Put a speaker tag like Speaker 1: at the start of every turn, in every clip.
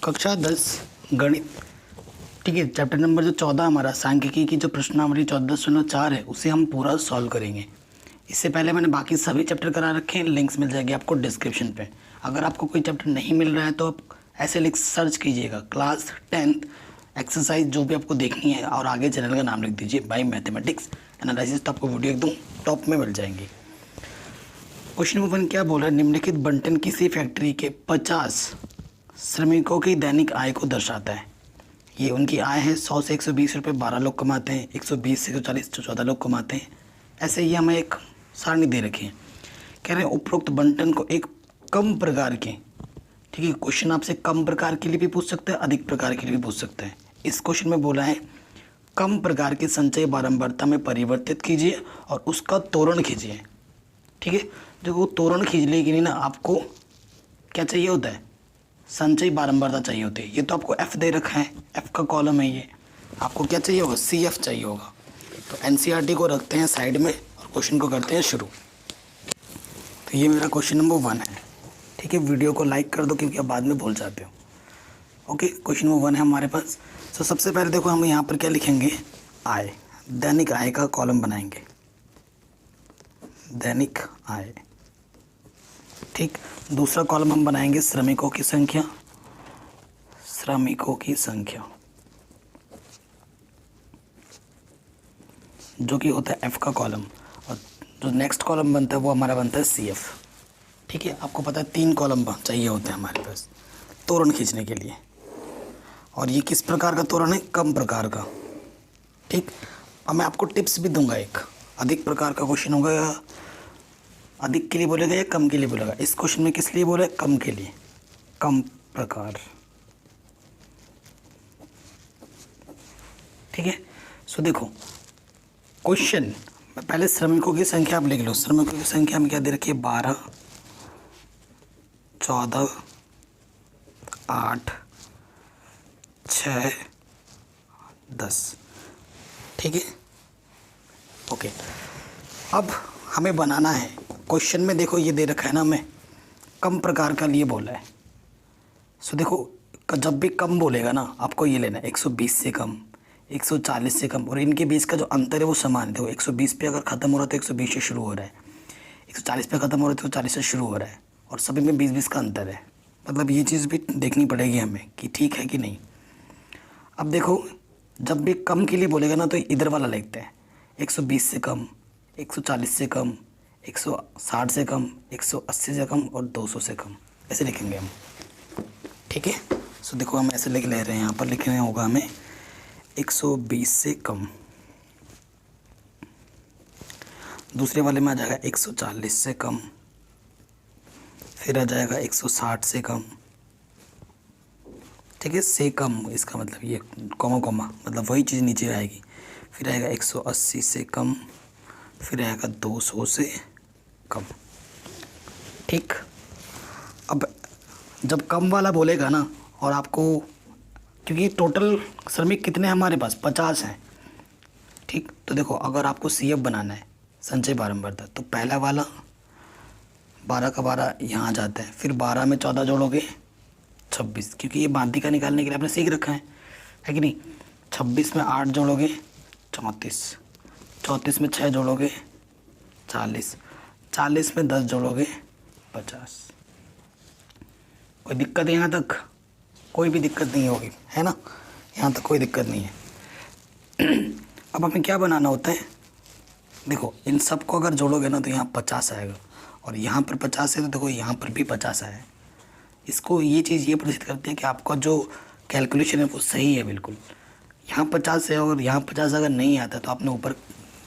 Speaker 1: कक्षा 10 गणित। ठीक है, चैप्टर नंबर जो 14 हमारा सांख्यिकी की जो प्रश्नावली 14.4 है उसे हम पूरा सॉल्व करेंगे। इससे पहले मैंने बाकी सभी चैप्टर करा रखे हैं, लिंक्स मिल जाएगी आपको डिस्क्रिप्शन पे। अगर आपको कोई चैप्टर नहीं मिल रहा है तो आप ऐसे लिंक सर्च कीजिएगा, क्लास 10 एक्सरसाइज जो भी आपको देखनी है, और आगे चैनल का नाम लिख दीजिए बाय मैथमेटिक्स एनालिसिस, तो आपको वीडियो एकदम टॉप में मिल जाएंगी। क्वेश्चन नंबर 1 क्या बोल रहा है, निम्नलिखित बंटन किसी फैक्ट्री के 50 श्रमिकों की दैनिक आय को दर्शाता है। ये उनकी आय है 100 से 120 रुपये 12 लोग कमाते हैं, 120 से 140 तो 14 लोग कमाते हैं। ऐसे ही हमें एक सारणी दे रखी है। कह रहे हैं उपरोक्त बंटन को एक कम प्रकार के, ठीक है, क्वेश्चन आपसे कम प्रकार के लिए भी पूछ सकते हैं, अधिक प्रकार के लिए भी पूछ सकते हैं। इस क्वेश्चन में बोला है कम प्रकार की संचय बारंबारता में परिवर्तित कीजिए और उसका तोरण खींचिए। ठीक है, जब वो तोरण खींचने के लिए ना आपको क्या चाहिए होता है, संचय बारंबारता चाहिए होती है। ये तो आपको एफ दे रखा है, एफ का कॉलम है ये, आपको क्या चाहिए होगा, सी एफ चाहिए होगा। तो एनसीईआरटी को रखते हैं साइड में और क्वेश्चन को करते हैं शुरू। तो ये मेरा क्वेश्चन नंबर 1 है। ठीक है, वीडियो को लाइक कर दो क्योंकि आप बाद में भूल जाते हो। ओके, क्वेश्चन नंबर 1 है हमारे पास। तो सबसे पहले देखो हम यहाँ पर क्या लिखेंगे, आय, दैनिक आय का कॉलम बनाएंगे, दैनिक आय। ठीक, दूसरा कॉलम हम बनाएंगे श्रमिकों की संख्या, श्रमिकों की संख्या जो कि होता है एफ का कॉलम, और जो नेक्स्ट कॉलम बनता है वो हमारा बनता है सी एफ। ठीक है, आपको पता है 3 कॉलम चाहिए होते हैं हमारे पास तोरण खींचने के लिए, और ये किस प्रकार का तोरण है, कम प्रकार का। ठीक, अब मैं आपको टिप्स भी दूंगा। एक अधिक प्रकार का क्वेश्चन होगा, या अधिक के लिए बोलेगा या कम के लिए बोलेगा। इस क्वेश्चन में किस लिए बोला है, कम के लिए, कम प्रकार। ठीक है, सो देखो क्वेश्चन में पहले श्रमिकों की संख्या आप लिख लो। श्रमिकों की संख्या में क्या दे रखी है, 12, 14, 8, 6, 10। ठीक है, ओके। अब हमें बनाना है, क्वेश्चन में देखो ये दे रखा है ना, हमें कम प्रकार का लिए बोला है। सो देखो जब भी कम बोलेगा ना आपको ये लेना है 120 से कम, 140 से कम, और इनके बीच का जो अंतर है वो समान है। देखो 120 पे अगर ख़त्म हो रहा है तो 120 से शुरू हो रहा है, 140 पे ख़त्म हो रहा है तो 140 से शुरू हो रहा है, और सभी में 20-20 का अंतर है। मतलब ये चीज़ भी देखनी पड़ेगी हमें कि ठीक है कि नहीं। अब देखो जब भी कम के लिए बोलेगा ना तो इधर वाला लिखते हैं, 120 से कम, 140 से कम, 160 से कम, 180 से कम और 200 से कम, ऐसे लिखेंगे हम। ठीक है, सो देखो हम ऐसे लिख ले रहे हैं, यहाँ पर लिखना होगा हमें 120 से कम। दूसरे वाले में आ जाएगा 140 से कम, फिर आ जाएगा 160 से कम। ठीक है, से कम इसका मतलब ये कॉमा कॉमा मतलब वही चीज़ नीचे आएगी। फिर आएगा 180 से कम, फिर आएगा 200 से कम। ठीक, अब जब कम वाला बोलेगा ना, और आपको क्योंकि टोटल श्रमिक कितने हैं हमारे पास, 50 हैं। ठीक, तो देखो अगर आपको सी एफ बनाना है, संचय बारंबारता, तो पहला वाला 12 का 12 यहाँ जाता है, फिर 12 में 14 जोड़ोगे 26, क्योंकि ये माध्यिका निकालने के लिए आपने सीख रखा है कि नहीं। 26 में 8 जोड़ोगे 34, 34 में 6 जोड़ोगे 40, 40 में 10 जोड़ोगे 50। कोई दिक्कत है यहाँ तक, कोई भी दिक्कत नहीं होगी, है ना, यहाँ तक कोई दिक्कत नहीं है। अब हमें क्या बनाना होता है, देखो इन सब को अगर जोड़ोगे ना तो यहाँ 50 आएगा, और यहाँ पर 50 है तो देखो यहाँ पर भी 50 आया है। इसको ये चीज़ ये प्रदर्शित करती है कि आपका जो कैलकुलेशन है वो सही है बिल्कुल। यहाँ 50 है और यहाँ 50 अगर नहीं आता तो आपने ऊपर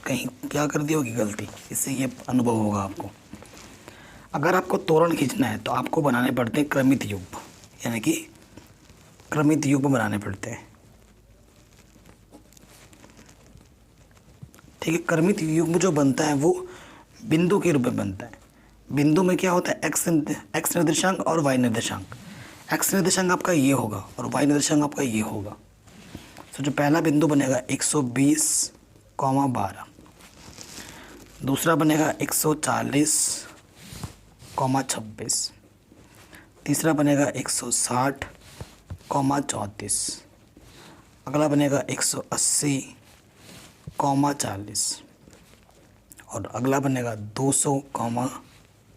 Speaker 1: कहीं क्या कर दी होगी गलती, इससे ये अनुभव होगा आपको। अगर आपको तोरण खींचना है तो आपको बनाने पड़ते हैं क्रमित युग्म, यानी कि क्रमित युग्म बनाने पड़ते हैं। ठीक है, क्रमित युग्म जो बनता है वो बिंदु के रूप में बनता है। बिंदु में क्या होता है, एक्स निर्देशांक और वाई निर्देशांक। एक्स निर्देशांक आपका ये होगा और वाई निर्देशांक आपका ये होगा। तो जो पहला बिंदु बनेगा 120,12, दूसरा बनेगा 140,26, तीसरा बनेगा 160, 34, अगला बनेगा 180, 40 और अगला बनेगा 200,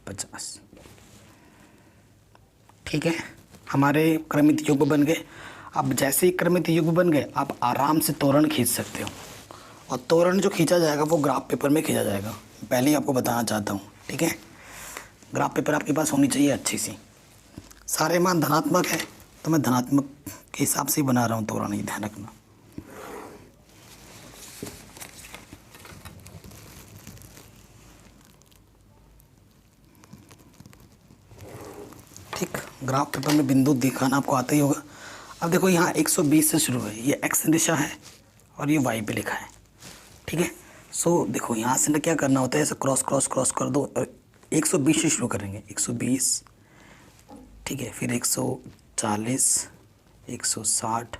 Speaker 1: 50। ठीक है, हमारे क्रमित युग्म बन गए। अब जैसे ही क्रमित युग्म बन गए आप आराम से त्वरण खींच सकते हो, और त्वरण जो खींचा जाएगा वो ग्राफ पेपर में खींचा जाएगा। पहले ही आपको बताना चाहता हूँ, ठीक है। ग्राफ पेपर आपके पास होनी चाहिए अच्छी सी। सारे मान धनात्मक है तो मैं धनात्मक के हिसाब से ही बना रहा हूँ त्वरण, ही ध्यान रखना। ठीक, ग्राफ पेपर में बिंदु दिखाना आपको आता ही होगा। अब देखो यहाँ 120 से शुरू है, ये एक्स दिशा है और ये वाई पे लिखा है, ठीक है। सो देखो यहाँ से ना क्या करना होता है, ऐसे क्रॉस क्रॉस क्रॉस कर दो। 120 से शुरू करेंगे, 120, ठीक है, फिर 140, 160,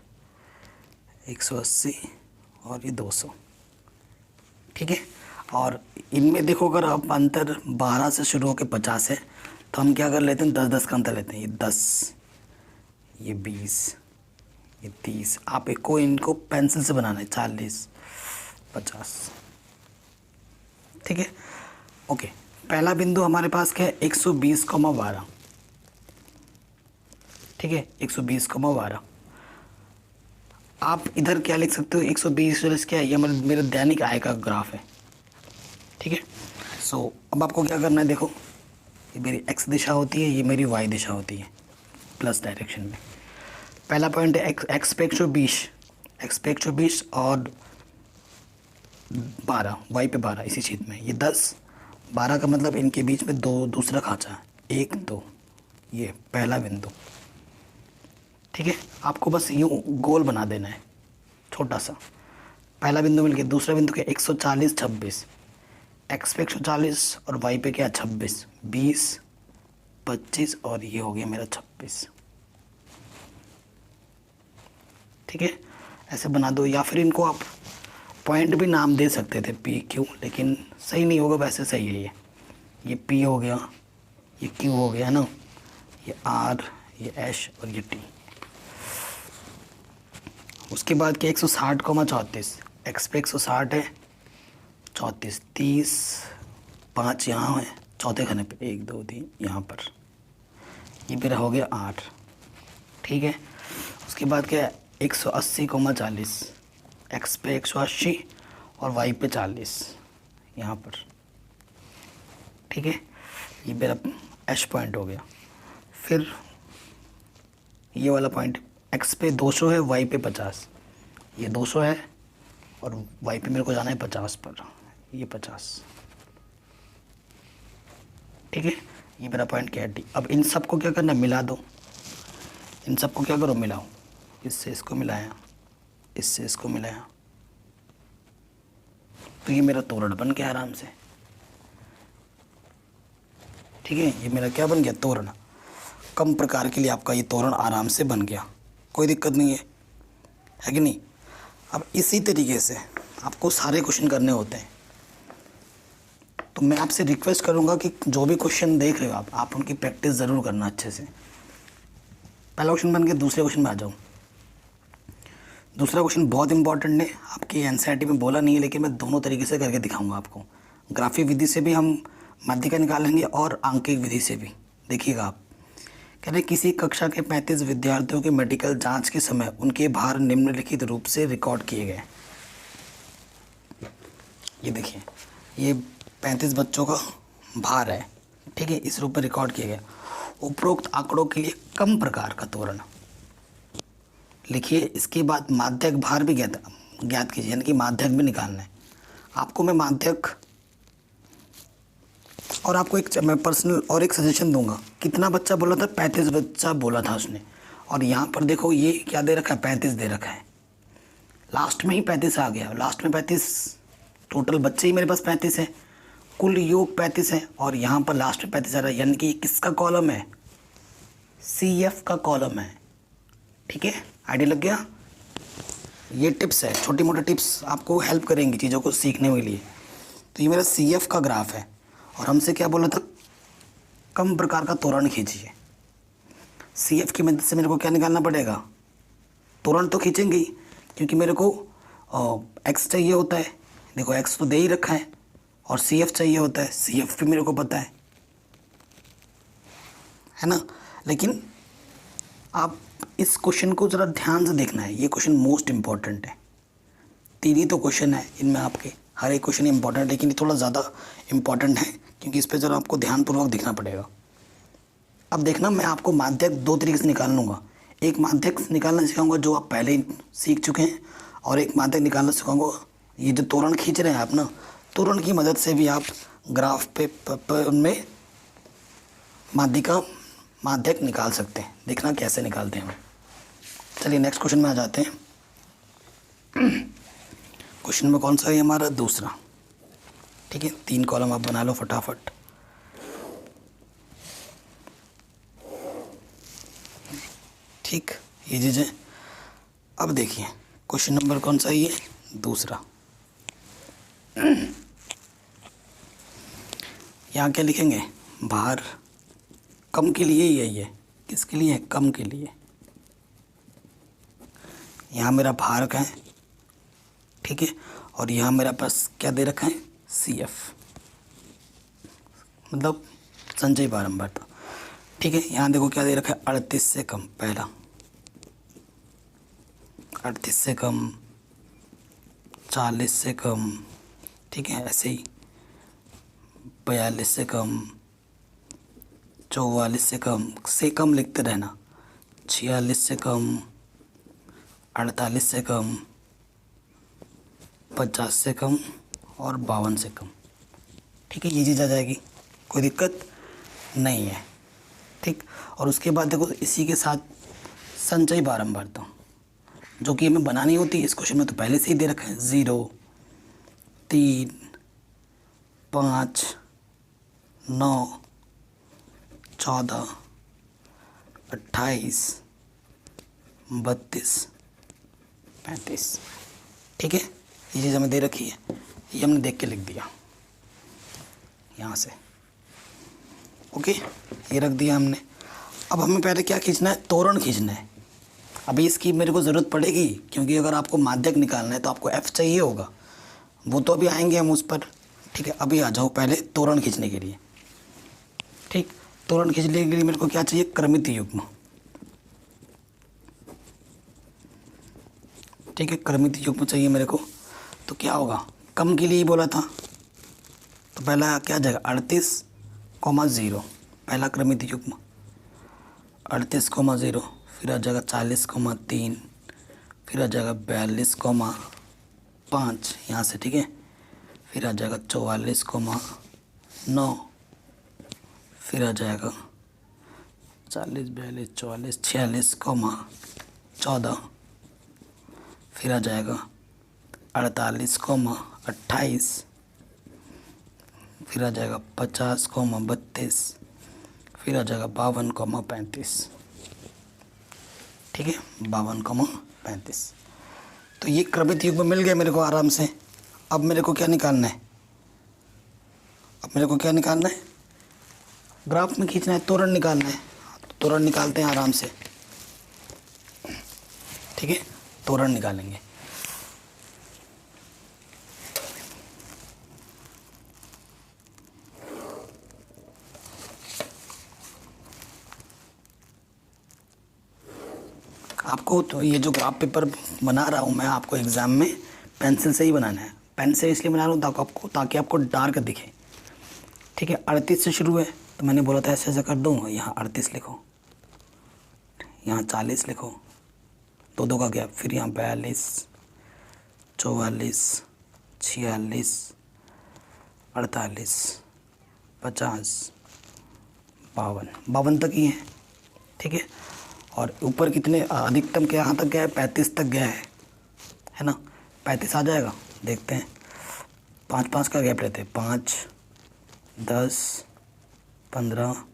Speaker 1: 180 और ये 200, ठीक है। और इनमें देखो अगर आप अंतर 12 से शुरू होकर 50 है तो हम क्या कर लेते हैं, 10-10 का अंतर लेते हैं। ये 10, ये 20, ये 30। आप इनको पेंसिल से बनाना है, 40, 50, ठीक है। ओके, पहला बिंदु हमारे पास क्या है, 120,12, ठीक है, 120,12। आप इधर क्या लिख सकते हो, 120 क्या है, ये मेरा दैनिक आय का ग्राफ है, ठीक है। सो अब आपको क्या करना है, देखो ये मेरी एक्स दिशा होती है, ये मेरी वाई दिशा होती है, प्लस डायरेक्शन में। पहला पॉइंट है एक्स पे 120, एक्स पे 120 और 12, वाई पे 12, इसी क्षेत्र में। ये 10, 12 का मतलब इनके बीच में दूसरा खांचा, 1, 2, ये पहला बिंदु, ठीक है। आपको बस यूँ गोल बना देना है छोटा सा। पहला बिंदु मिल गया, दूसरा बिंदु क्या, 140, 26, एक्स पे 140 और वाई पे क्या, 26, 20, 25 और ये हो गया मेरा 26, ठीक है। ऐसे बना दो, या फिर इनको आप पॉइंट भी नाम दे सकते थे, पी क्यू, लेकिन सही नहीं होगा, वैसे सही है। ये पी हो गया, ये क्यू हो गया ना, ये आर, ये एच और ये टी। उसके बाद क्या, 160,34, एक्स पे 160 है, 34, 30, 5 यहाँ है, चौथे खाने पे 1, 2, 3 यहाँ पर, ये मेरा हो गया 8, ठीक है। उसके बाद क्या है, 180,40, एक्स पे 180 और वाई पे 40 यहाँ पर, ठीक है। ये मेरा एच पॉइंट हो गया। फिर ये वाला पॉइंट, एक्स पे 200 है, वाई पे 50, ये 200 है और वाई पे मेरे को जाना है 50 पर, ये 50, ठीक है। ये मेरा पॉइंट क्या है, डी। अब इन सबको क्या करना, मिला दो। इन सबको क्या करो, मिलाओ। इससे इसको मिलाया, इससे इसको मिलाया, तो ये मेरा तोरण बन गया आराम से, ठीक है। ये मेरा क्या बन गया, तोरण। कम प्रकार के लिए आपका ये तोरण आराम से बन गया, कोई दिक्कत नहीं है कि नहीं। अब इसी तरीके से आपको सारे क्वेश्चन करने होते हैं, तो मैं आपसे रिक्वेस्ट करूंगा कि जो भी क्वेश्चन देख रहे हो आप उनकी प्रैक्टिस ज़रूर करना अच्छे से। पहला क्वेश्चन बन गया, दूसरे क्वेश्चन में आ जाऊँ। दूसरा क्वेश्चन बहुत इंपॉर्टेंट है, आपकी एनसीईआरटी में बोला नहीं है, लेकिन मैं दोनों तरीके से करके दिखाऊंगा आपको। ग्राफिक विधि से भी हम माध्यिका निकालेंगे और आंकिक विधि से भी। देखिएगा आप, कह रहे किसी कक्षा के 35 विद्यार्थियों के मेडिकल जांच के समय उनके भार निम्नलिखित रूप से रिकॉर्ड किए गए। ये देखिए, ये 35 बच्चों का भार है, ठीक है, इस रूप में रिकॉर्ड किया गया। उपरोक्त आंकड़ों के लिए कम प्रकार का त्वरण लिखिए। इसके बाद माध्यक भार भी ज्ञात कीजिए, यानी कि माध्यक भी निकालना है आपको। मैं माध्यक और आपको मैं पर्सनल और एक सजेशन दूंगा। कितना बच्चा बोला था, 35 बच्चा बोला था उसने, और यहाँ पर देखो ये क्या दे रखा है, 35 दे रखा है। लास्ट में ही 35 आ गया, लास्ट में 35, टोटल बच्चे ही मेरे पास 35 है, कुल योग 35 है, और यहाँ पर लास्ट में 35 आ रहा है, यानी कि ये किसका कॉलम है, CF का कॉलम है, ठीक है। आइडिया लग गया। ये टिप्स है, छोटी मोटी टिप्स आपको हेल्प करेंगी चीज़ों को सीखने के लिए। तो ये मेरा CF का ग्राफ है, और हमसे क्या बोला था, कम प्रकार का त्वरण खींचिए। CF की मदद से मेरे को क्या निकालना पड़ेगा, तुरंत तो खींचेंगे ही, क्योंकि मेरे को एक्स चाहिए होता है। देखो एक्स तो दे ही रखा है, और सी एफ चाहिए होता है, सी एफ भी मेरे को पता है ना। लेकिन आप इस क्वेश्चन को ज़रा ध्यान से देखना है, ये क्वेश्चन मोस्ट इम्पॉर्टेंट है। 3 ही तो क्वेश्चन है इनमें, आपके हर एक क्वेश्चन इम्पॉर्टेंट है, लेकिन ये थोड़ा ज़्यादा इम्पॉर्टेंट है क्योंकि इस पर ज़रा आपको ध्यानपूर्वक देखना पड़ेगा। अब देखना, मैं आपको माध्यक 2 तरीके से निकाल लूँगा। एक माध्यक निकालना सिखाऊंगा जो आप पहले ही सीख चुके हैं, और एक माध्यक निकालना सिखाऊंगा ये जो त्वरण खींच रहे हैं आप ना, त्वरण की मदद से भी आप ग्राफ पे उनमें माध्यक निकाल सकते हैं। देखना कैसे निकालते हैं हम। चलिए नेक्स्ट क्वेश्चन में आ जाते हैं। क्वेश्चन में कौन सा है हमारा? दूसरा। ठीक है, 3 कॉलम आप बना लो फटाफट। ठीक, ये चीज़ें। अब देखिए क्वेश्चन नंबर कौन सा है ये? दूसरा। यहाँ क्या लिखेंगे? भार कम के लिए यही है। किसके लिए? कम के लिए। यहाँ मेरा भार का है, ठीक है, और यहाँ मेरा पास क्या दे रखा है? सी एफ, मतलब संचयी बारंबारता। ठीक है, यहाँ देखो क्या दे रखा है? 38 से कम। पहला 38 से कम, 40 से कम, ठीक है, ऐसे ही 42 से कम, 44 से कम लिखते रहना, 46 से कम, 48 से कम, 50 से कम और 52 से कम। ठीक है, ये चीज़ आ जाएगी, कोई दिक्कत नहीं है। ठीक, और उसके बाद देखो इसी के साथ संचयी बारंबारता, जो कि हमें बनानी होती है। इस क्वेश्चन में तो पहले से ही दे रखा है 0, 3, 5, 9, 14, 28, 32, 35। ठीक है, ये चीज़ हमें दे रखी है, ये हमने देख के लिख दिया यहाँ से। ओके, ये रख दिया हमने। अब हमें पहले क्या खींचना है? त्वरण खींचना है। अभी इसकी मेरे को ज़रूरत पड़ेगी, क्योंकि अगर आपको माध्यक निकालना है तो आपको एफ चाहिए होगा, वो तो अभी आएंगे हम उस पर। ठीक है, अभी आ जाओ पहले त्वरण खींचने के लिए। ठीक, त्वरण खींचने के लिए मेरे को क्या चाहिए? क्रमित युग्म। ठीक है, क्रमित युग्म चाहिए मेरे को। तो क्या होगा? कम के लिए ही बोला था, तो पहला क्या आ जाएगा? 38,0, पहला क्रमित युग्म 38,0, फिर आ जाएगा 40,3, फिर आ जाएगा 42,5 यहाँ से। ठीक है, फिर आ जाएगा 44,9, फिर आ जाएगा 40, 42, 44, 46,14, फिर आ जाएगा 48,28, फिर आ जाएगा 50,32, फिर आ जाएगा 52,35। ठीक है, 52,35। तो ये क्रमित युग्म मिल गया मेरे को आराम से। अब मेरे को क्या निकालना है? ग्राफ में खींचना है, त्वरण निकालना है। तो त्वरण निकालते हैं आराम से। ठीक है, त्वरण निकालेंगे। आपको तो ये जो ग्राफ पेपर बना रहा हूँ मैं, आपको एग्ज़ाम में पेंसिल से ही बनाना है। पेन से इसलिए बना रहा हूँ ताकि आपको डार्क दिखे। ठीक है, 38 से शुरू है, तो मैंने बोला था ऐसे ऐसे कर दूँ। यहाँ 38 लिखो, यहाँ 40 लिखो, 2 का गैप, फिर यहाँ 42, 44, 46, 48, 50, 52 तक ही है। ठीक है, और ऊपर कितने अधिकतम क्या यहाँ तक गया है? 35 तक गया है ना। 35 आ जाएगा, देखते हैं। 5 का गैप लेते हैं, 5, 10, 15,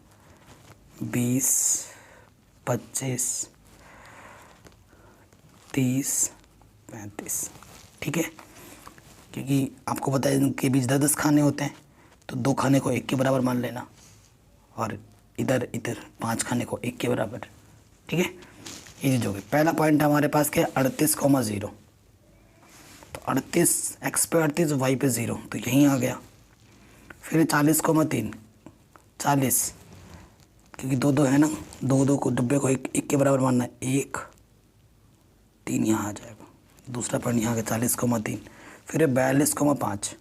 Speaker 1: 20, 25, 30, 35। ठीक है, क्योंकि आपको पता है इनके बीच 10 खाने होते हैं, तो 2 खाने को 1 के बराबर मान लेना, और इधर 5 खाने को 1 के बराबर। ठीक है, ये चीज़ होगी। पहला पॉइंट हमारे पास क्या है 38,0, तो 38 एक्स पे 38 वाई पे 0, तो यहीं आ गया। फिर 40,3, 40 क्योंकि दो दो है ना, दो दो को डब्बे को एक के बराबर मानना है, 1 3 यहाँ आ जाएगा। दूसरा पॉइंट यहाँ आ गया 40,3। फिर 42,5,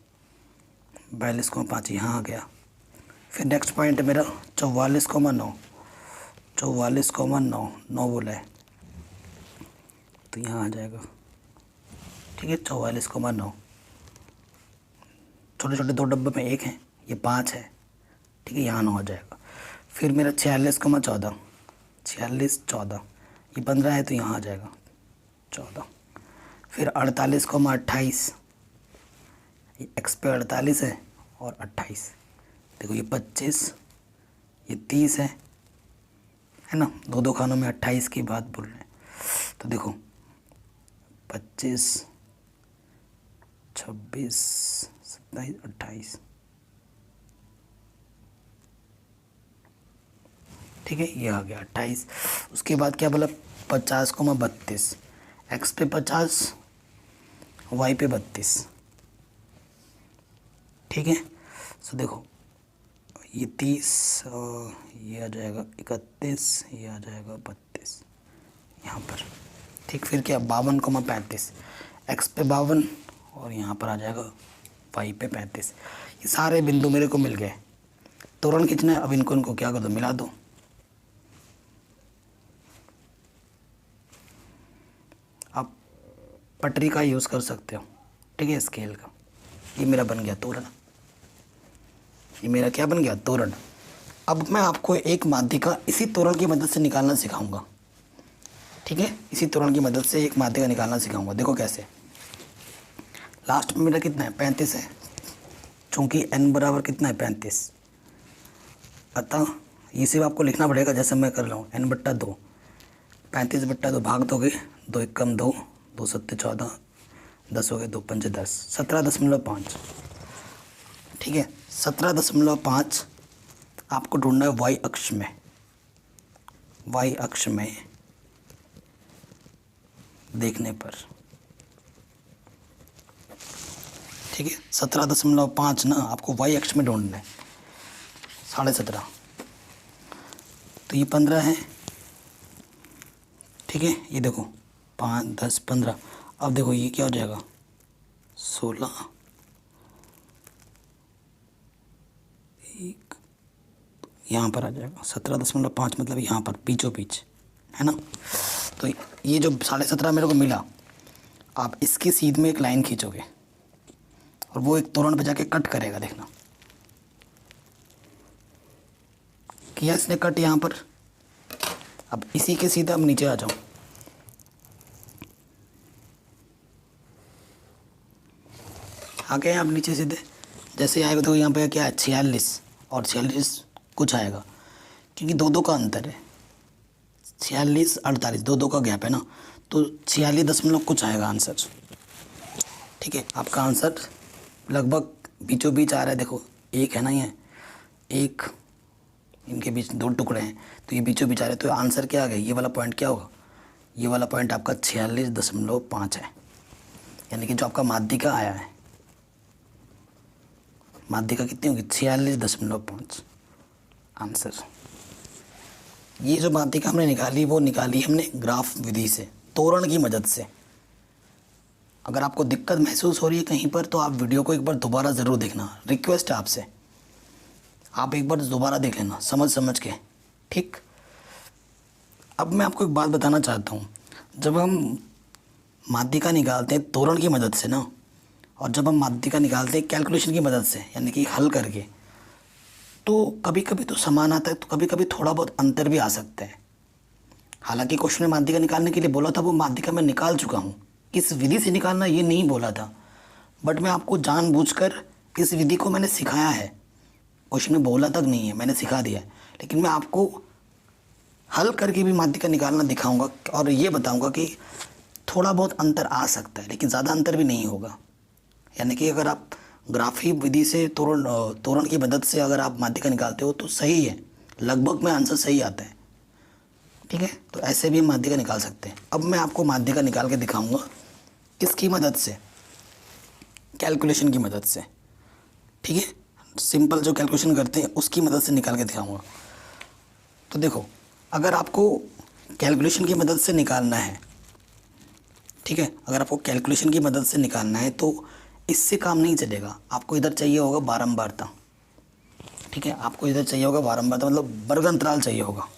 Speaker 1: 42,5 यहाँ आ गया। फिर नेक्स्ट पॉइंट है मेरा 44,9, 44,9, 9 बोला है तो यहाँ आ जाएगा। ठीक है 44,9, छोटे छोटे दो डब्बे में 1 है, ये 5 है। ठीक है यहाँ 9 आ जाएगा। फिर मेरा 46,14, 46 14, ये 15 है तो यहाँ आ जाएगा 14। फिर 48,28, ये एक्स पे 48 है और 28, देखो ये 25, ये 30 है ना, दो दो खानों में 28 की बात बोल रहे हैं। तो देखो 25 26 27 28, ठीक है ये आ गया 28। उसके बाद क्या बोला 50,32, एक्स पे 50 वाई पे 32, ठीक है। सो देखो ये 30, ये आ जाएगा 31, ये आ जाएगा 32 यहाँ पर। ठीक फिर क्या 52,35, एक्स पे 52 और यहाँ पर आ जाएगा वाई पे 35। ये सारे बिंदु मेरे को मिल गए। त्वरण खींचना है, अब इनको क्या कर दो, मिला दो। आप पटरी का यूज़ कर सकते हो, ठीक है, स्केल का। ये मेरा बन गया त्वरण, ये मेरा क्या बन गया त्वरण। अब मैं आपको एक माध्यिका इसी त्वरण की मदद से निकालना सिखाऊंगा, ठीक है, इसी त्वरण की मदद से एक माध्यिका निकालना सिखाऊंगा। देखो कैसे, लास्ट में मेरा कितना है 35 है, चूँकि n बराबर कितना है 35, अतः ये सिर्फ आपको लिखना पड़ेगा जैसे मैं कर रहा हूँ, n/2, 35/2 भाग दोगे, 2 1 कम 2, 2 7 14, 10 हो गए, 2 5 10, 17.5, ठीक है 17.5 आपको ढूंढना है वाई अक्ष में, वाई अक्ष में देखने पर, ठीक है 17.5 ना आपको वाई अक्ष में ढूंढना है, 17.5, तो ये 15 है, ठीक है। ये देखो 5 10 15, अब देखो ये क्या हो जाएगा 16, एक यहाँ पर आ जाएगा 17.5, मतलब यहाँ पर बीचों बीच है ना। तो ये जो 17.5 मेरे को मिला, आप इसकी सीध में एक लाइन खींचोगे और वो एक त्वरण पे जाके कट करेगा, देखना किया इसने कट यहाँ पर। अब इसी के सीधे अब नीचे आ जाओ, आ गए आप नीचे सीधे, जैसे आएगा तो यहाँ पे क्या है 46 और 46 कुछ आएगा, क्योंकि दो दो का अंतर है, 46 48 दो दो का गैप है ना, तो 46 दशमलव कुछ आएगा आंसर, ठीक है। आपका आंसर लगभग बीचों बीच आ रहा है, देखो एक है ना, ये एक, इनके बीच दो टुकड़े हैं तो ये बीचों बीच आ रहे हैं, तो आंसर क्या आ गया, ये वाला पॉइंट क्या होगा, ये वाला पॉइंट आपका 46.5 है, यानी कि जो आपका माध्यिका आया है, माध्यिका कितनी होगी 46.5 आंसर। ये जो माध्यिका हमने निकाली वो निकाली हमने ग्राफ विधि से, त्वरण की मदद से। अगर आपको दिक्कत महसूस हो रही है कहीं पर तो आप वीडियो को एक बार दोबारा ज़रूर देखना, रिक्वेस्ट है आपसे, आप एक बार दोबारा देख लेना समझ के, ठीक। अब मैं आपको एक बात बताना चाहता हूँ, जब हम माध्यिका निकालते हैं त्वरण की मदद से ना, और जब हम माध्यिका निकालते हैं कैलकुलेशन की मदद से, यानी कि हल करके, तो कभी कभी तो समान आता है, तो कभी कभी थोड़ा बहुत अंतर भी आ सकता है। हालांकि क्वेश्चन में माध्यिका निकालने के लिए बोला था, वो माध्यिका मैं निकाल चुका हूँ, किस विधि से निकालना ये नहीं बोला था, बट मैं आपको जानबूझकर इस विधि को मैंने सिखाया है। क्वेश्चन में बोला तक नहीं है, मैंने सिखा दिया है, लेकिन मैं आपको हल करके भी माध्यिका निकालना दिखाऊंगा और ये बताऊंगा कि थोड़ा बहुत अंतर आ सकता है, लेकिन ज़्यादा अंतर भी नहीं होगा। यानी कि अगर आप ग्राफी विधि से त्वरण की मदद से अगर आप माध्यिका निकालते हो तो सही है, लगभग में आंसर सही आता है, ठीक है, तो ऐसे भी हम माध्यिका निकाल सकते हैं। अब मैं आपको माध्यिका निकाल के दिखाऊंगा किसकी मदद से, कैलकुलेशन की मदद से। ठीक है, सिंपल जो कैलकुलेशन करते हैं उसकी मदद से निकाल के दिखाऊंगा। तो देखो, अगर आपको कैलकुलेशन की मदद से निकालना है, ठीक है, अगर आपको कैलकुलेशन की मदद से निकालना है तो इससे काम नहीं चलेगा। आपको इधर चाहिए होगा बारंबारता। ठीक है, आपको इधर चाहिए होगा बारंबारता, मतलब वर्ग अंतराल चाहिए होगा।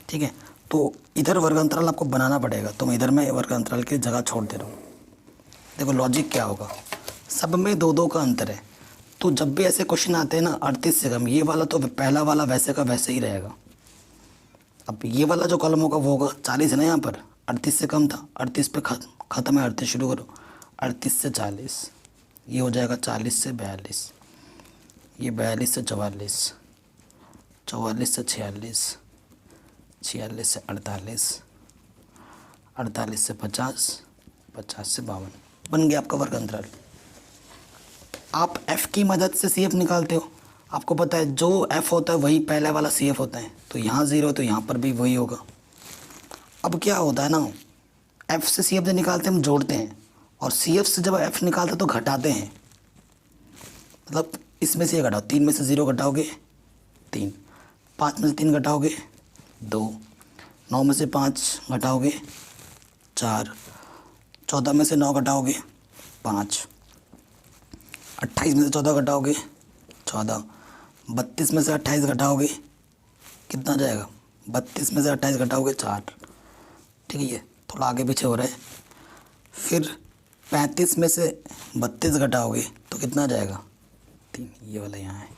Speaker 1: ठीक है, तो इधर वर्ग अंतराल आपको बनाना पड़ेगा। तो मैं इधर में वर्ग अंतराल की जगह छोड़ दे रहा हूँ। देखो लॉजिक क्या होगा, सब में 2-2 का अंतर है। तो जब भी ऐसे क्वेश्चन आते हैं ना 38 से कम, ये वाला तो पहला वाला वैसे का वैसे ही रहेगा। अब ये वाला जो कॉलम होगा वो होगा 40 है ना, यहाँ पर 38 से कम था, 38 पे ख़त्म है, 38 शुरू करो, 38 से 40, ये हो जाएगा 40 से 42, ये 42 से 44, 44 से 46, 46 से 48, 48 से 50, 50 से 52, बन गया आपका वर्ग अंतराल। आप f की मदद से CF निकालते हो। आपको पता है जो f होता है वही पहले वाला CF होता है, तो यहाँ 0 है तो यहाँ पर भी वही होगा। अब क्या होता है ना, f से CF जब निकालते हैं हम जोड़ते हैं, और CF से जब f निकालते हैं तो घटाते हैं। मतलब इसमें से ये घटाओ, 3 में से 0 घटाओगे 3, 5 में से 3 घटाओगे 2, 9 में से 5 घटाओगे 4, 14 में से 9 घटाओगे 5, 28 में से 14 घटाओगे 14, 32 में से 28 घटाओगे कितना जाएगा, 32 में से 28 घटाओगे 4। ठीक है, ये थोड़ा आगे पीछे हो रहा है। फिर 35 में से 32 घटाओगे तो कितना जाएगा 3, ये वाला यहाँ है।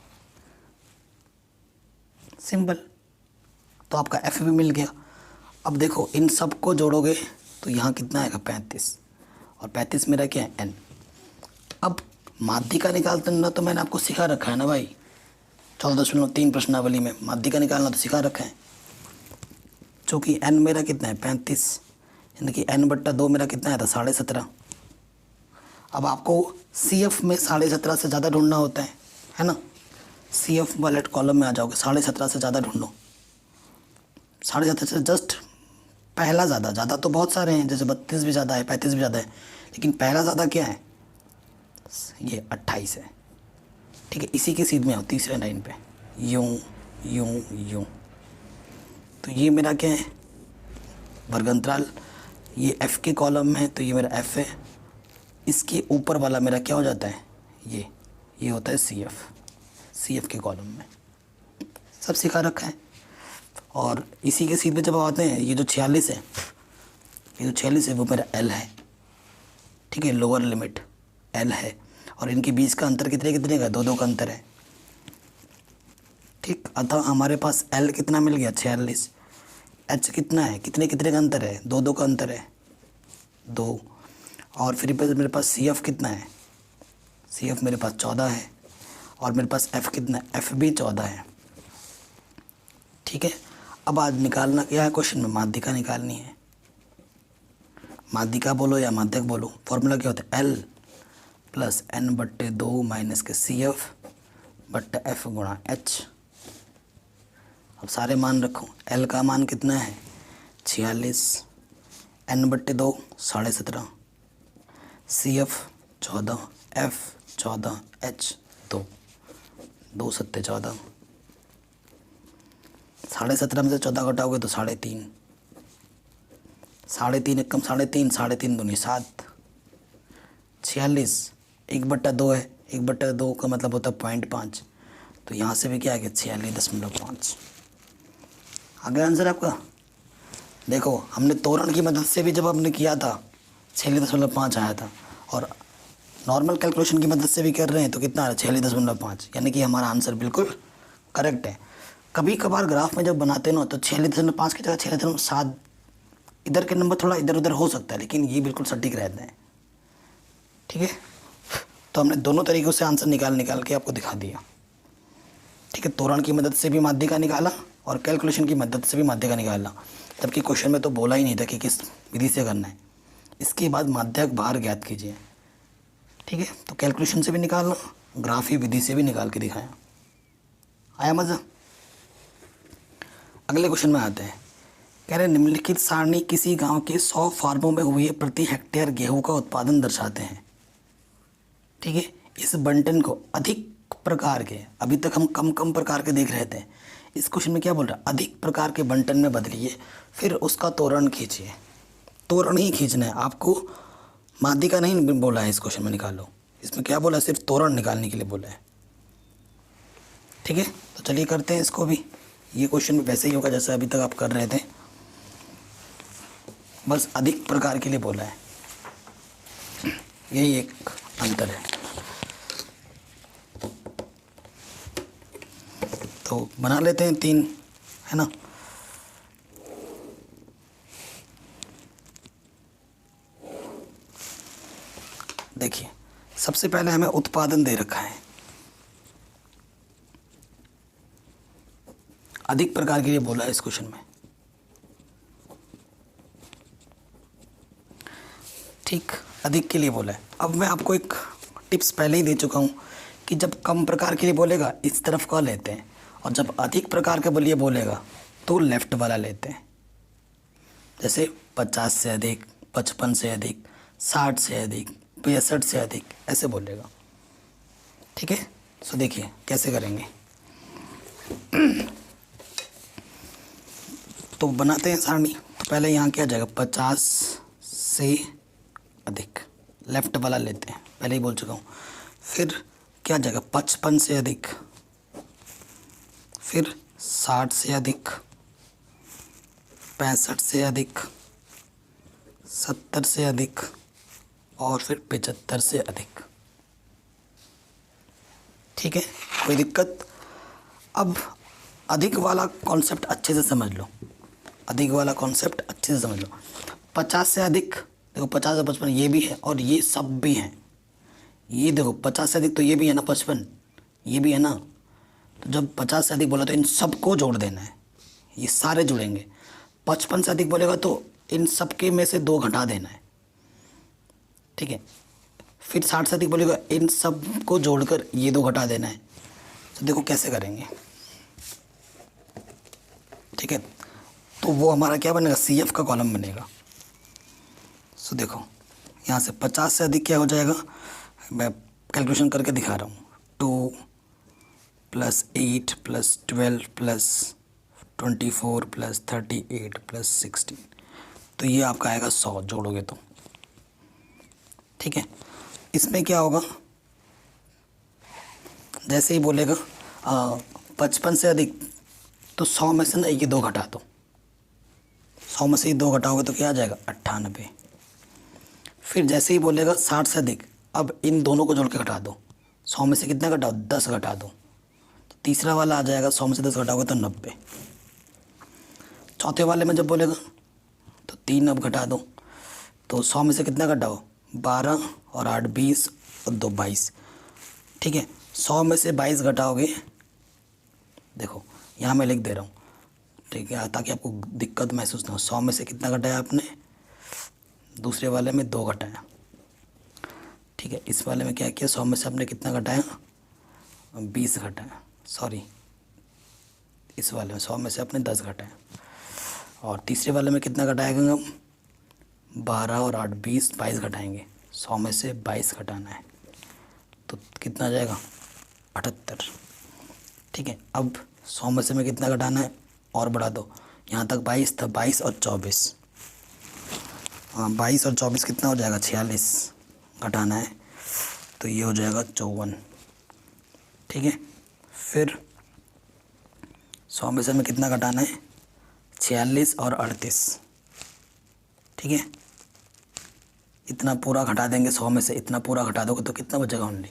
Speaker 1: सिंपल, तो आपका f भी मिल गया। अब देखो इन सब को जोड़ोगे तो यहाँ कितना आएगा 35, और 35 मेरा क्या है n। अब माध्यिका निकालते ना, तो मैंने आपको सिखा रखा है ना भाई, 14.3 प्रश्नावली में माध्यिका निकालना तो सिखा रखा है। जो कि n मेरा कितना है 35, यानी कि n/2 मेरा कितना है था 17.5। अब आपको CF में 17.5 से ज़्यादा ढूंढना होता है ना। CF वाले कॉलम में आ जाओगे, 17.5 से ज़्यादा ढूंढो। 17.5 से जस्ट पहला ज़्यादा तो बहुत सारे हैं, जैसे 32 भी ज़्यादा है, 35 भी ज़्यादा है, लेकिन पहला ज़्यादा क्या है, ये 28 है। ठीक है, इसी के सीध में आओ तीसरे लाइन पे, यूं यूं यूं। तो ये मेरा क्या है वर्ग अंतराल, ये f के कॉलम में है तो ये मेरा f है। इसके ऊपर वाला मेरा क्या हो जाता है, ये होता है CF के कॉलम में। सब सिखा रखा है। और इसी के सीध पे जब आते हैं, ये जो 46 है, ये जो 46 है वो मेरा L है। ठीक है, लोअर लिमिट L है, और इनके बीच का अंतर कितने का 2-2 का अंतर है। ठीक, अतः हमारे पास L कितना मिल गया 46, H कितना है, कितने का अंतर है 2-2 का अंतर है 2, और फिर मेरे पास CF कितना है, CF मेरे पास 14 है, और मेरे पास F कितना है, F भी 14 है। ठीक है, अब आज निकालना क्या है क्वेश्चन में, माध्यिका निकालनी है। माध्यिका बोलो या माध्यक बोलो, फॉर्मूला क्या होता है L प्लस n/2 माइनस के CF/F गुणा H। अब सारे मान रखो, L का मान कितना है 46, n/2 17.5, CF 14, F 14, H 2, 2 7 14, 17.5 में से 14 घटाओगे तो 3.5, 3.5 एक कम 3.5, 3.5 दूनी 7, 46 1/2 है, 1/2 का मतलब होता है 0.5, तो यहाँ से भी क्या आ गया 46.5। आ गया आंसर आपका। देखो हमने तोरण की मदद से भी जब हमने किया था 46.5 आया था, और नॉर्मल कैलकुलेशन की मदद से भी कर रहे हैं तो कितना आ रहा है 46.5, यानी कि हमारा आंसर बिल्कुल करेक्ट है। कभी कभार ग्राफ में जब बनाते हैं ना तो 46.5 की जगह 46.7 इधर के नंबर थोड़ा इधर उधर हो सकता है, लेकिन ये बिल्कुल सटीक रहते हैं। ठीक है, तो हमने दोनों तरीक़ों से आंसर निकाल के आपको दिखा दिया। ठीक है, तोरण की मदद से भी माध्यिका निकाला और कैलकुलेशन की मदद से भी माध्यिका निकाला, जबकि क्वेश्चन में तो बोला ही नहीं था कि किस विधि से करना है। इसके बाद माध्यक भार ज्ञात कीजिए। ठीक है, तो कैलकुलेशन से भी निकालना, ग्राफी विधि से भी निकाल के दिखाया। आया मज़ा। अगले क्वेश्चन में आते हैं। कह रहे निम्नलिखित सारणी किसी गांव के 100 फार्मों में हुए प्रति हेक्टेयर गेहूं का उत्पादन दर्शाते हैं। ठीक है, इस बंटन को अधिक प्रकार के, अभी तक हम कम कम प्रकार के देख रहे थे, इस क्वेश्चन में क्या बोल रहा है, अधिक प्रकार के बंटन में बदलिए, फिर उसका तोरण खींचिए। तोरण ही खींचना है आपको, माध्यिका नहीं बोला है इस क्वेश्चन में निकालो। इसमें क्या बोला है, सिर्फ तोरण निकालने के लिए बोला है। ठीक है, तो चलिए करते हैं इसको भी। ये क्वेश्चन भी वैसे ही होगा जैसे अभी तक आप कर रहे थे, बस अधिक प्रकार के लिए बोला है, यही एक अंतर है। तो बना लेते हैं 3, है ना। देखिए, सबसे पहले हमें उत्पादन दे रखा है, अधिक प्रकार के लिए बोला है इस क्वेश्चन में। ठीक, अधिक के लिए बोला है। अब मैं आपको एक टिप्स पहले ही दे चुका हूँ कि जब कम प्रकार के लिए बोलेगा इस तरफ का लेते हैं, और जब अधिक प्रकार के लिए बोलेगा तो लेफ्ट वाला लेते हैं। जैसे 50 से अधिक, 55 से अधिक, 60 से अधिक, 65 से अधिक, ऐसे बोलेगा। ठीक है, सो देखिए कैसे करेंगे। तो बनाते हैं सारणी। तो पहले यहाँ क्या जाएगा, 50 से अधिक, लेफ्ट वाला लेते हैं, पहले ही बोल चुका हूँ। फिर क्या जाएगा, 55 से अधिक, फिर 60 से अधिक, 65 से अधिक, 70 से अधिक, और फिर 75 से अधिक। ठीक है, कोई दिक्कत। अब अधिक वाला कॉन्सेप्ट अच्छे से समझ लो, अधिक वाला कॉन्सेप्ट अच्छे से समझ लो। 50 से अधिक, देखो 50 और 55 ये भी है और ये सब भी हैं। ये देखो 50 से अधिक तो ये भी है ना, 55 ये भी है ना। तो जब 50 से अधिक बोला तो इन सबको जोड़ देना है, ये सारे जुड़ेंगे। 55 से अधिक बोलेगा तो इन सब के में से 2 घटा देना है। ठीक है, फिर 60 से अधिक बोलेगा, इन सब को जोड़कर ये 2 घटा देना है। तो देखो कैसे करेंगे। ठीक है, तो वो हमारा क्या बनेगा, CF का कॉलम बनेगा। सो देखो यहाँ से 50 से अधिक क्या हो जाएगा, मैं कैलकुलेशन करके दिखा रहा हूँ। 2 + 8 + 12 + 24 + 38 + 16, तो ये आपका आएगा 100 जोड़ोगे तो। ठीक है, इसमें क्या होगा, जैसे ही बोलेगा 55 से अधिक, तो 100 में से ना ये 2 घटा दो। 100 में से ये 2 घटाओगे तो क्या आ जाएगा, 98। फिर जैसे ही बोलेगा 60 से अधिक, अब इन दोनों को जोड़ के घटा दो। 100 में से कितना घटाओ, 10 घटा दो। तो तीसरा वाला आ जाएगा, 100 में से 10 घटाओगे तो 90। चौथे वाले में जब बोलेगा तो 3 अब घटा दो। तो 100 में से कितना घटाओ, 12 और 8 20 और 2 22। ठीक है, 100 में से 22 घटाओगे, देखो यहाँ मैं लिख दे रहा हूँ, ठीक है, ताकि आपको दिक्कत महसूस ना हो। 100 में से कितना घटाया आपने, दूसरे वाले में 2 घटाया। ठीक है, इस वाले में क्या किया, 100 में से आपने कितना घटाया, 20 घटाया। सॉरी, इस वाले में 100 में से आपने 10 घटाया। और तीसरे वाले में कितना घटाएंगे हम, 12 और 8 20, 22 घटाएंगे। 100 में से 22 घटाना है तो कितना आ जाएगा, 78। ठीक है, अब 100 में से में कितना घटाना है, और बढ़ा दो, यहाँ तक 22 था, 22 और 24, हाँ 22 और 24 कितना हो जाएगा, 46 घटाना है, तो ये हो जाएगा 54। ठीक है, फिर 100 में से में कितना घटाना है, 46 और 38। ठीक है, इतना पूरा घटा देंगे, 100 में से इतना पूरा घटा दोगे तो कितना बचेगा, ओनली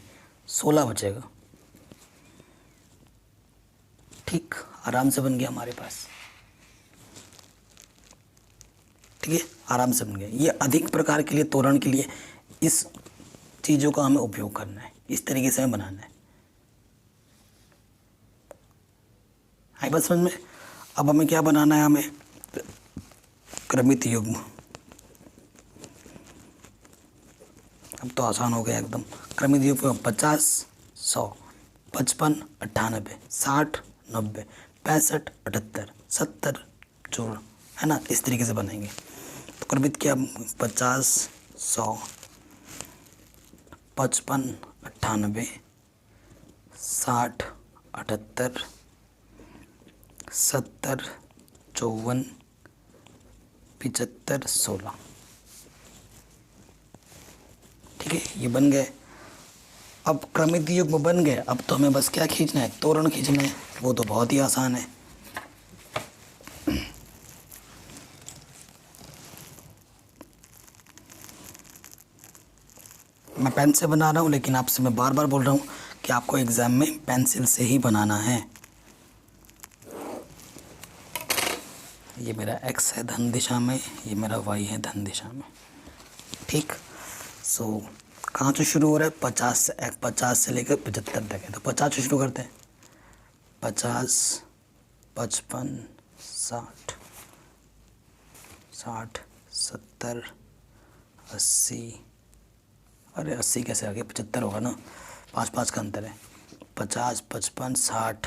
Speaker 1: 16 बचेगा। ठीक, आराम से बन गया हमारे पास। ठीक है, आराम से बन गया। ये अधिक प्रकार के लिए, तोरण के लिए इस चीज़ों का हमें उपयोग करना है, इस तरीके से हमें बनाना है। आई बात समझ में। अब हमें क्या बनाना है, हमें क्रमित युग्म। अब तो आसान हो गया एकदम। क्रमित युग्म 50 100 55 98 60 90 65 78 70 जोड़ है ना, इस तरीके से बनाएंगे। तो क्रमित क्या, 50, 100, 55, 98, 60, 78, 70, 54, 75, 16। ठीक है, ये बन गए। अब क्रमित युग्म बन गए, अब तो हमें बस क्या खींचना है, तोरण खींचना है। वो तो बहुत ही आसान है। मैं पेन से बना रहा हूँ, लेकिन आपसे मैं बार बार बोल रहा हूँ कि आपको एग्ज़ाम में पेंसिल से ही बनाना है। ये मेरा x है धन दिशा में, ये मेरा y है धन दिशा में। ठीक, सो कहाँ से शुरू हो रहा है, 50 से लेकर 75 तक है। तो 50 से शुरू करते हैं। 50, 55, 60, 60, 70, 80, अरे 80 कैसे आ गया, 75 होगा ना, 5 का अंतर है। 50, 55, 60,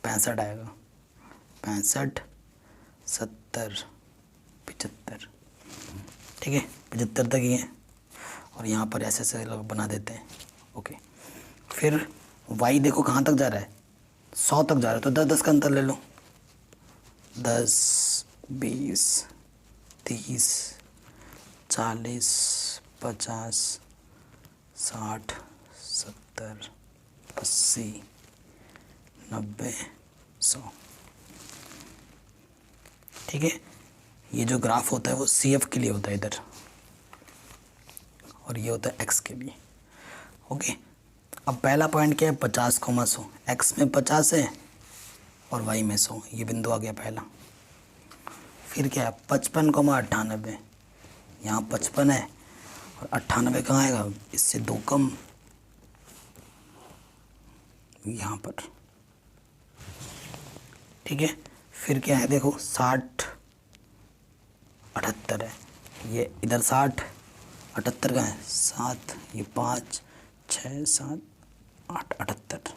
Speaker 1: 65 आएगा। 65, 70, 75। ठीक है, 75 तक ही है। और यहाँ पर ऐसे ऐसे लोग बना देते हैं। ओके, फिर y देखो कहाँ तक जा रहा है, 100 तक जा रहा है। तो 10 का अंतर ले लो। 10, 20, 30, 40, 50, 60, 70, 80, 90, 100। ठीक है, ये जो ग्राफ होता है वो CF के लिए होता है इधर, और ये होता है x के लिए। ओके, अब पहला पॉइंट क्या है, 50, 100। x में 50 है और y में 100, ये बिंदु आ गया पहला। फिर क्या है, 55, 98। यहाँ 55 है और 98 कहाँ आएगा, इससे 2 कम, यहाँ पर। ठीक है, फिर क्या है, देखो 60, 78 है। ये इधर 60, 78 का है 7, ये 5, 6, 7, 8, 78।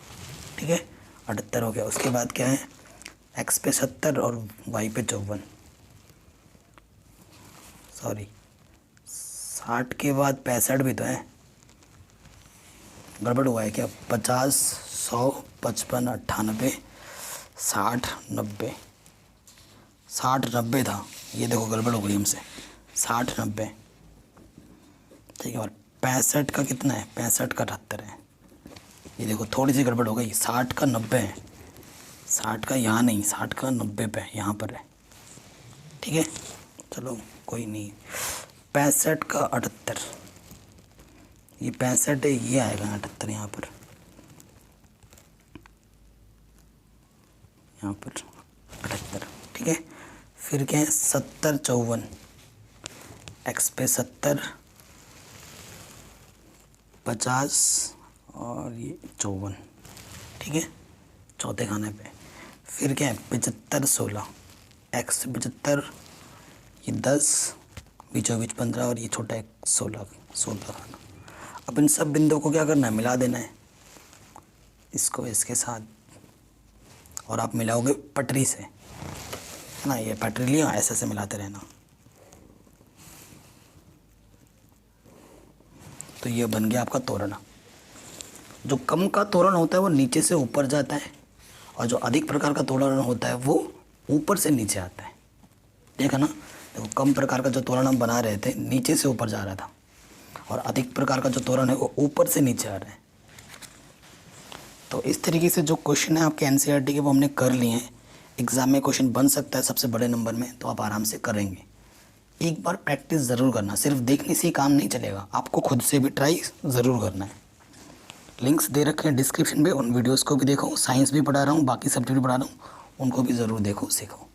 Speaker 1: ठीक है, 78 हो गया। उसके बाद क्या है, x पे 70 और y पे 54। सॉरी, 60 के बाद 65 भी तो है, गड़बड़ हुआ है क्या। 50, 100, 55, 98, 60, 90। 60, 90 था, ये देखो गड़बड़ हो गई हमसे। 60, 90। ठीक है, और 65 का कितना है, 65 का 78 है। ये देखो थोड़ी सी गड़बड़ हो गई, 60 का 90 है। 60 का यहाँ नहीं, 60 का 90 पे यहाँ पर है। ठीक है, चलो कोई नहीं। 65 का 78, ये 65 है, ये आएगा 78 यहाँ पर, यहाँ पर 78। ठीक है, फिर क्या है, 70, 54। x पे 70, 50 और ये 54। ठीक है, चौथे खाने पे। फिर क्या है, 75, 16। x 75, ये 10, बीचों बीच 15 और ये छोटा है 16 खाना। अब इन सब बिंदुओं को क्या करना है, मिला देना है, इसको इसके साथ, और आप मिलाओगे पटरी से, है ना। ये पटरी लिया, ऐसे ऐसे मिलाते रहना। तो ये बन गया आपका तोरण। जो कम का तोरण होता है वो नीचे से ऊपर जाता है, और जो अधिक प्रकार का तोरण होता है वो ऊपर से नीचे आता है। देखा ना, देखो कम प्रकार का जो तोरण हम बना रहे थे नीचे से ऊपर जा रहा था, और अधिक प्रकार का जो तोरण है वो ऊपर से नीचे आ रहा है। तो इस तरीके से जो क्वेश्चन है आपके NCERT के वो हमने कर लिए हैं। एग्ज़ाम में क्वेश्चन बन सकता है सबसे बड़े नंबर में, तो आप आराम से करेंगे। एक बार प्रैक्टिस ज़रूर करना, सिर्फ देखने से ही काम नहीं चलेगा, आपको खुद से भी ट्राई ज़रूर करना है। लिंक्स दे रखे हैं डिस्क्रिप्शन में, उन वीडियोस को भी देखो। साइंस भी पढ़ा रहा हूँ, बाकी सब्जेक्ट भी पढ़ा रहा हूँ, उनको भी ज़रूर देखो, सीखो।